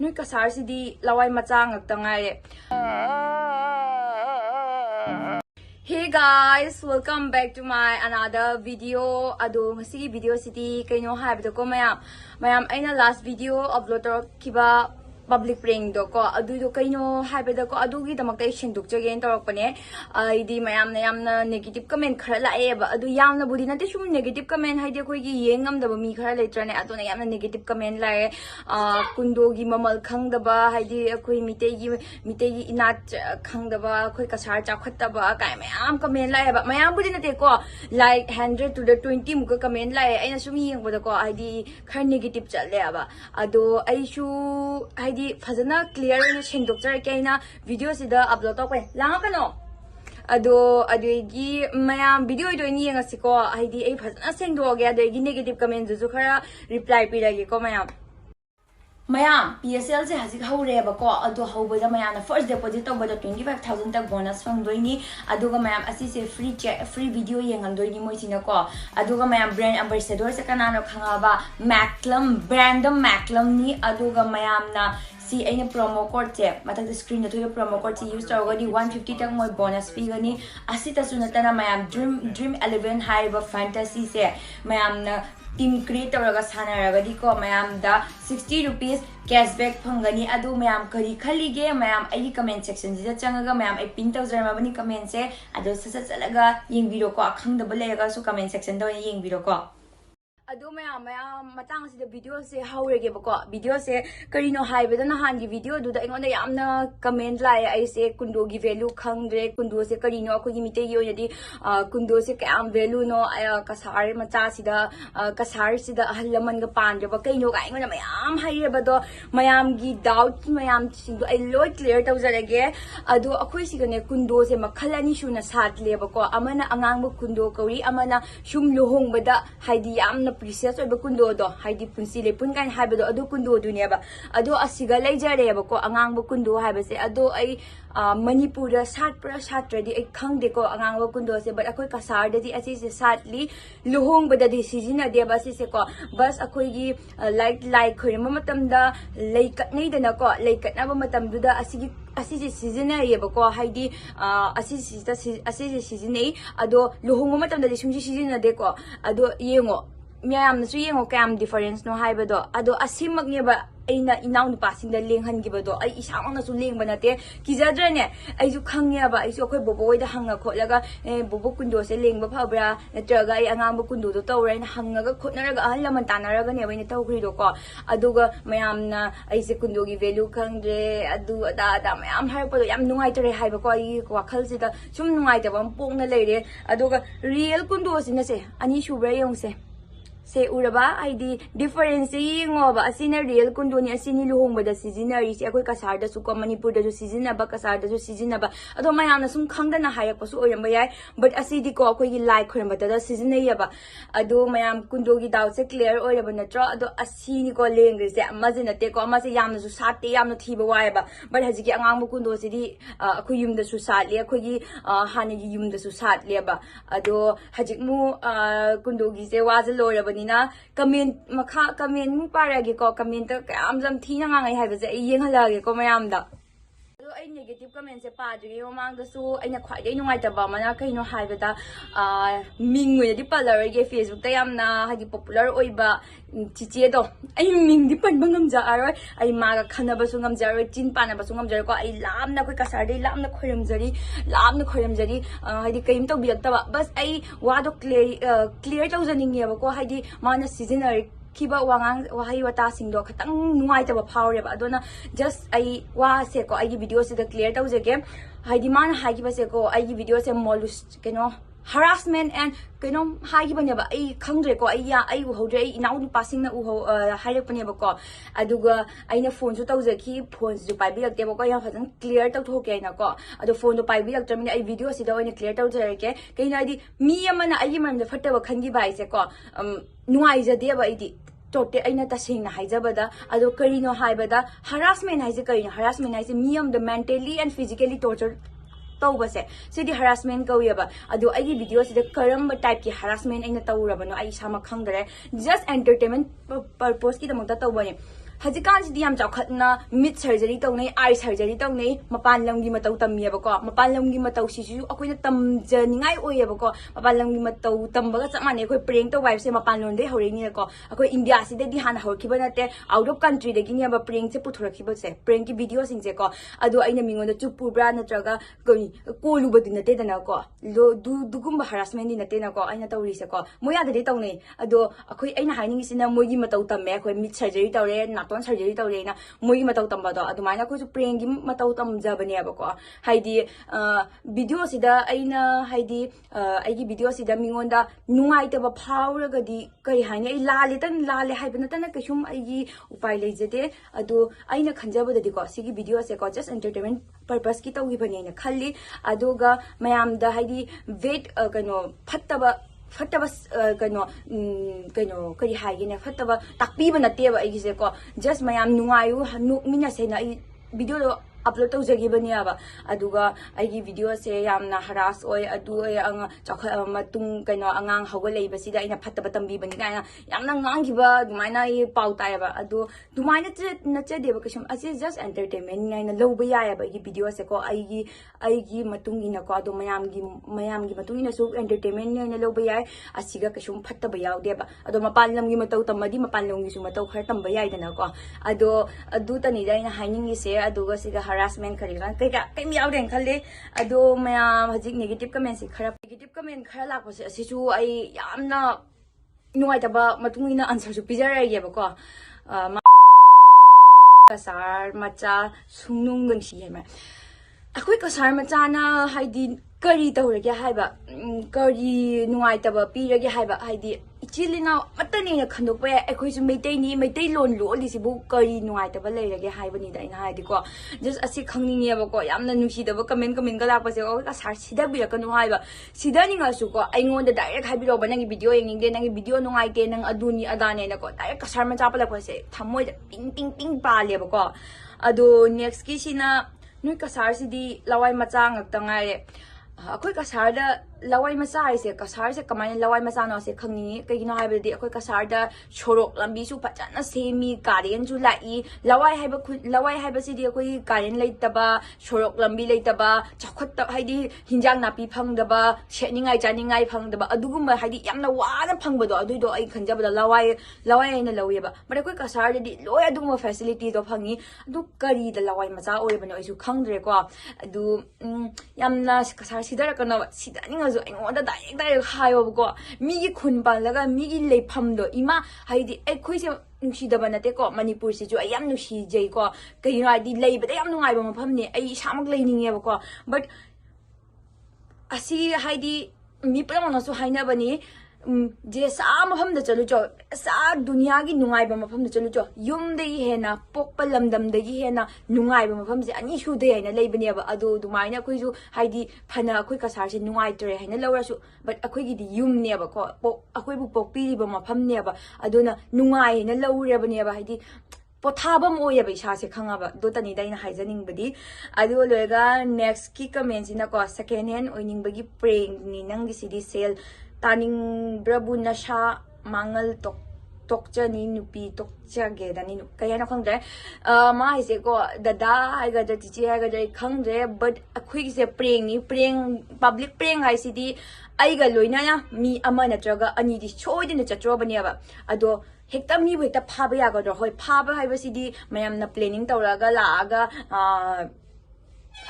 Noi kasar si di laway machang ngagtangay. Hey guys, welcome back to my another video. Ado ngasi video sidi kaino haibdo ko mayam aina last video upload kiba public prank do ko adu do kaino haibda ko adu gi damak tai shinduk jage torok pane idi mayam na negative comment khara la e ba adu yam na budi na te sum negative comment haide koi gi yengam da ba mi khara letra ne adu na yam na negative comment la e kundo gi mamal khang da ba haide koi mite gi inat khang da ba koi kasar cha khat da ba kai mayam comment la e ba mayam budi na te ko like 100 to the 20 muka comment la e aina sum yeng ba da ko haide khar negative chal le ba adu ai shu haide fazana clear na shindok jar kaina video sida upload to pe langa kano ado gi mayam video do ni nga siko haidi ai fazana sengdo ge ado gi negative comment ju khara reply pi lagi ko mayam PSL se hazik haure ba ko ado hauba da mayam na first deposit to bada 25000 tak bonus fang doini ado ga mayam asi se free video yengan doini moi sina ko ado ga mayam brand ambassador se kana no khanga ba Macklum ni ado ga mayam na si aina promo code che matak the screen to promo code use to gadi 150 tak moi bonus fee gani asita sunata na mayam dream 11 high ba fantasy se mayam na team create raga sana raga di ko mayam da 60 rupees cashback phangani adu mayam kari khalige mayam ai comment section ji changaga mayam ai pin tawjar ma bani comment se adu sasa chalaga yengbiro ko akhang da balega su comment section da yengbiro ko adu mayam matang si video se haurege bako video se karino haibeda na hangi video du da ingon da yamna comment lai ai se kundo gi value khangre kundo se karino ko gi mite gi oyadi kundo se kam value no kasar macha sida kasar sida ahalaman ga pandre ba kaino ga ingon mayam haireba do mayam gi doubt mayam sindu ai loi clear tawjarage adu akhoi sigane kundo se makhalani shuna sat lebako amana angang bu kundo kauri amana shum lohong bada haidi yamna precious oiba kundo do haidi punsi le pun kan haibado adu kundo du ne ba adu asiga leijare ba ko angang bu kundo haibase adu ai Manipur da sat tradi ai khangde ko angang bu kundo se but akoi kasar da di asi se satli luhong bada di sijina de ba si se ko bas akoi gi like khoi matam da leikat nei da na ko leikat na ba matam du da asigi season ye ba ko haidi asigi season nei ado luhong matam da di sumji season de ko ado yengo myam na su yengo kam difference no haibado ado asimak ne ba aina inaw ni passing da lenghan gi bado ai isang na su leng banate kijadra ne ai ju khangya ba ai su khoi bobo da hanga kholaga bobo kundo se leng ba phabra natraga ai angang bu kundo do tawrai na hanga ga khotnaraga ahal laman tanaraga ne baina tawgri do ko aduga mayam na ai se kundo gi value khangre adu ada mayam har pado yam nungai tare haiba ko ai wakhal se da sum nungai da bam pong na leire aduga real kundo sina se ani shubra yong se uraba ID difference ngo ba asina real kundo ni asini luhong ba da seasonary se akoi kasar da su ko Manipur da su season ba kasar da su season ba ado mayam na sum khangda na hayak pa su oyam ba yai but asidi ko akoi gi like khorem ba da seasonary ba ado mayam kundo gi doubt se clear oyra ba na tro ado asini ko lengre se amazina te ko amase yam na su sate yam na thiba wai ba but haji gi angang bu kundo si di akoi yum da su sat le akoi gi hane gi yum da su sat le ba ado haji mu kundo gi se wazalo ra ba na comment makha comment mu parage ko comment ta kam jam thina ngai haiba je yenghalage ko mayam da ado ai negative comment se padri mamang da su aina khwai dai nungai ta ba mana kaino haiba da ming we di parlor ge Facebook ta yamna hagi popular oiba chiche do ai ming di pan bangam ja aroi ai ma ga khana ba su ngam ja roi chin pa na ba su ngam ja ko ai lam na koi kasar dai lam na khoram jari hadi kaim to biak ta ba bas ai wa do clear taw janing ye ba ko hadi mana seasonary kiba wangang wahai wata singdo khatang nuai ta ba phawre ba adona just ai wa se ko ai video se da clear taw jege haidi man haigi ba se ko ai video se molus keno harassment and keno haigi ba ne ba ai khangre ko ai ya ai u hodre ai inau ni passing na u ho hairek pa ne ba ko aduga aina phone su taw jeki phone su pai bi te ba ko ya phajan clear taw thoke na ko adu phone do pai bi ak tamine ai video si da oina clear taw jareke kaina di mi amana ai mam da fatta ba khangi bai se ko nuai ja de ba idi tote aina tasing na haijabada ado karino haibada harassment haise karino harassment haise miyam the mentally and physically torture tawbase sidi harassment kawiyaba ado ai video sida karamba type ki harassment aina tawrabano ai sama khangdare just entertainment purpose ki damata tawbane Hajikan Diam Jakatna, mid surgery tone, eye surgery tone, Mapalam Gimato Tamiabako, Mapalam Gimato Shishu, Aquina Tam Ningai Oyabako, Mapalam Gimato Tambagas Mane, praying to wives, Mapalonde, Horinako, Ako India, the Han Hokibanate, out of country, the Guinea praying to put her kibose, praying videos in Zeko, Ado Inamingo, the Chupu Brana Traga, going, Koluba in the Tetanako, do Gumba harassment in the Tenako, Anata Risako, Moya the Tone, Ado, a quick hiding is in a Moyimatota Mek, when mid surgery, not on surgery, Moyimatotambado, Adumana could bring him Matotam Zabaniabako, Heidi, Bidiosida, Aina, Heidi, Igi Bidiosida, Mingonda, Nuaitaba power, Gadi, Kaihani, Lalitan, Lali, Hibanatana, Kashum, Igi, Upilezede, Ado, Aina Kanjaba, the Dico, Sigi videos, just entertainment purpose, Kita Wibanina, Kali, Adoga, Mayam, the Heidi, Vet, Pataba. Fatabas kano kari haigina fataba takpiba na teba igise ko just mayam nungayu hanuk mina se na video upload to jagibaniaba aduga aigi video se yamna haras oy adu ang chakha matung kano angang hawalei basida ina fataba tambi bani na yamna ngangiba dumaina I pau taiba adu dumaina na chedeba kashum ase just entertainment na loba yaba igi video se ko aigi matung ina ko adu mayam gi matung ina so entertainment na loba yai asiga kashum fataba yaudeba adu mapanlam gi matau tamadi mapanlam gi su matau khar tamba yai dana ko adu tani dai na haining gi se aduga siga harassment karigan kai mi yauden khalle ado maya hajik negative comment se khara negative comment khara la ko se asichu ai yamna nuai taba matungina answer su pizara yeba ko kasar macha sungnung gangsi hema akoi kasar macha na haidi kari tawrage haiba kari nuai taba pirage haiba haidi ichilina matani na khandokpa akoi su meitai lon lo lisibu kari nuai taba leirage haibani da ina haidi ko just asi khangni yeba ko yamna nusi daba comment ga lakpa se ko kasar sida birakanu haiba sida ninga su ko aingonda direct haibiro ba nangi video yengde nangi video nuai ke nang aduni adane na ko direct kasar macha pala ko se thamoi da ping pa leba ko ado next ki sina nui kasar sidi lawai macha ngakta ngaire akoi kasar da lawai macha aise kasar se kamai lawai macha no se khangni kaigino haibadi akoi kasar da chorok lambi su pachana semi karen ju lai lawai haiba sidi akoi karen leitaba chorok lambi leitaba chakhot ta haidi hinjang napi phangdaba sheningai janingai phangdaba adugumba haidi yamna wana phangbodo aduido ai khanjabada lawai na laweba but akoi kasar di loi adugumba facility do phangi adu kari da lawai macha orebano isu khangdre ko adu yamna kasar sidara kana sidani I direct hayogo migi kunbalaga migi leipamdo ima haidi ekoise nusidaba nate ko manipur se ju ayam nusi jai ko kaino adi leibada yam nungai ba mafamni ai samak leininge ko but asi haidi mi pramana su haina bani je sa mafam da chalu jo sa dunia gi nungai ba mafam da chalu jo yum dei hena pokpa lamdam dagi hena nungai ba mafam se ani shu dei haina leibani ba adu dumaina koi ju haidi phana koi kasar se nungai tore haina lawra su but akoi gi di yum ne ba ko akoi bu pokpi ba mafam ne ba aduna nungai na lawre ba ne ba haidi pothabam oya ba isa se khangaba do tani dai na haijaning badi adu loega next ki comment ina ko second hand oining bagi prank ni nang gi sidi sale taning brabu nasha mangal tokchani nupi tokchage dani kaya na khangde ma ise ko dada aiga da tichi aiga da khangde but akhui se prank public prank hai sidi aiga loina ya mi ama na traga ani di choidina chatro bania ba ado hekta mi hekta phaba ya ga do hoi phaba hai ba sidi mayam na planning tawraga laaga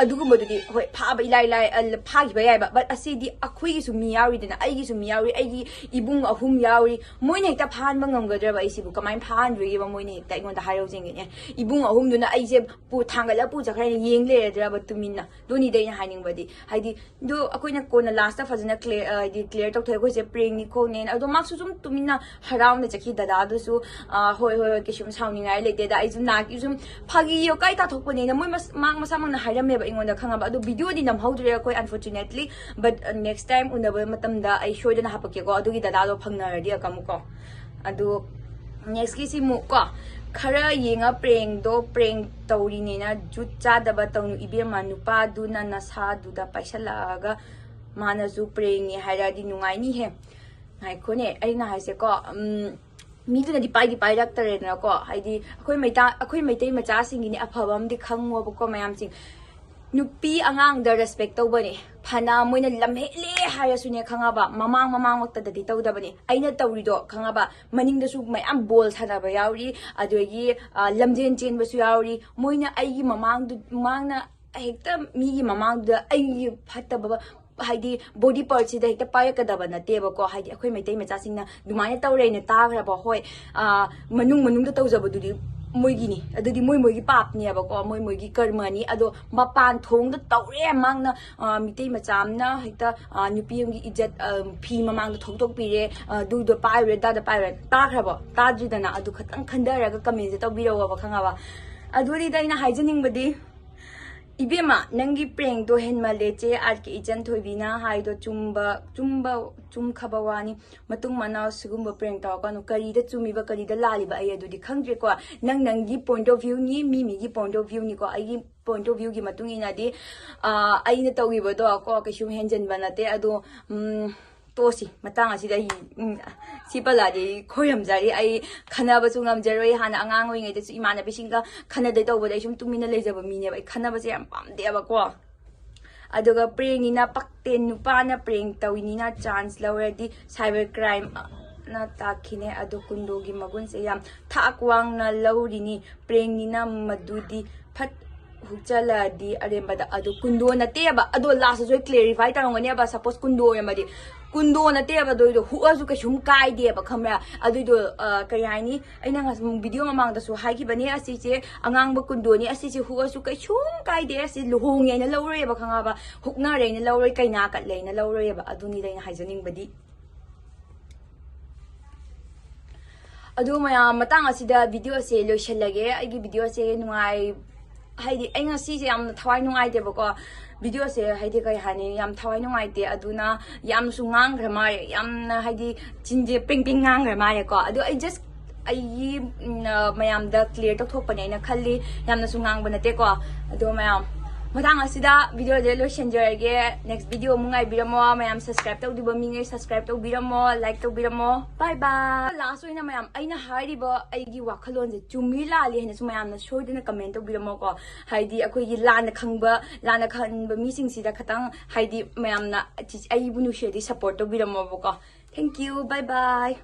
adugumodudi hoi phaba ilai phagi ba yai ba but asidi akhoi gi su mi yawi dina ai gi su mi yawi ai gi ibung ahum yawi moine hekta phan ba ngamgadra ba isibu kamai phan ri ba moine hekta ingon da hairo jeng ne ibung ahum duna ai je pu thangala pu jakrai yeng le dra ba tumina doni dai na haning badi haidi do akoina kona last ta fazana clear tok thoi ko je prank ni ko ne ado mak su sum tumina haram na chaki dada do su hoi ke shum sauni ngai le te da ai zum na ki zum phagi yo kai ta thok ne na moi mak masam na haram me ba ingon da khangaba ado video di nam haudre ko unfortunately but next time unaba matam da ai show da na hapake ko ado gi dada do phangna radi akamu ko ado next ki si mu ko khara yenga prank tauri ne na jutcha da ba tawnu ibe manupa du na nasa du da paisala ga mana zu prank ni haira di nungai ni he ngai ko ne ai na haise ko ꯃꯤꯗꯨꯅꯗꯤ ꯄꯥꯏꯔꯛꯇꯔꯦꯗꯅꯀꯣ ꯍꯥꯏꯗꯤ ꯑꯩꯈꯣꯏ ꯃꯩꯇꯩ ꯃꯆꯥꯁꯤꯡꯒꯤꯅꯤ ꯑꯐꯕ ꯑꯃꯗꯤ ꯈꯪꯉꯣꯕꯀꯣ ꯃꯌꯥꯝꯁꯤꯡ nupi angang da respect tau bani phana moina lamhele hayasune khangaba mamang wakta da di tau da bani aina taurido khangaba maning da su mayam ball thana ba yauri adogi lamjen chen ba su yauri moina aigi mamangna hekta mi gi mamang da aigi phatta ba haidi body parts da hekta payakadaba nate ba ko haidi akhoi maitai macha singna dumaina taure ne ta gra ba hoi manung da taujaba dudi moigini adudi moigi papni abako moigi karmani ado mapan thong da taure mangna mitei machamna hekta nupiamgi ijat phi mamang da thoktok pire du do paire da paire ta khrabo ta jidana adu khatang khandaraga comment ta birawa ba khangaba aduri da ina haijening badi ibema nangi preng do henma leche arke ijan thoibina haido chum khabawani matung mana sugumba preng taw kanu kari da chumi ba kari da lali ba ay adudi khangje ko nangi point of view ni mi gi point of view ni ko ai point of view gi matung ina di ai na tawi ba do ko kishum henjen banate ado tosi matang asida si paladi khoyam jari ai khana ba chungam jaroi hana angang oi ngai de imana bisinga khana de taw ba dai sum tumina lejaba mine ba khana ba se am pam de ba ko aduga preng ina pakte nupa na preng tawini na chance lawredi cyber crime na takhine adu kundo gi magun se yam thakwang na lawrini preng ni na madudi phat hukchala di arembada adu kundo na teba adu last jo clarify tarongani ba suppose kundo yamadi kundo na teba do hu azu ka shum kai de ba khamra adu do kari haini aina ngas video mamang da su hai ki bani asi che angang ba kundo ni asi che hu azu ka shum kai de asi luhong ye na lawre ba khanga ba hukna re na lawre kai na kat le na lawre ba adu ni dai na haijaning badi adu maya matang asida video se lo shalage ai gi video se nungai haidi ai ngasi se yam thawai nungai de ba ko video se haidi kai hani yam thawai nungai te aduna yam su ngang gra ma yam haidi chinje ping ngang gra ma ko adu I just ai mayam da clear tok thok pane na khalli yam na su ngang banate ko adu mayam matang asida video de lo shenjage next video mungai biramo mayam subscribe tau diba mingai subscribe tau biramo like tau biramo bye bye last oina mayam aina hairi ba aigi wakhalon je chumila ali hena su mayam na shoidena comment tau biramo ko haidi akoi gi lana khanba mi sing sida khatang haidi mayam na ai bunu shedi support tau biramo ko thank you bye bye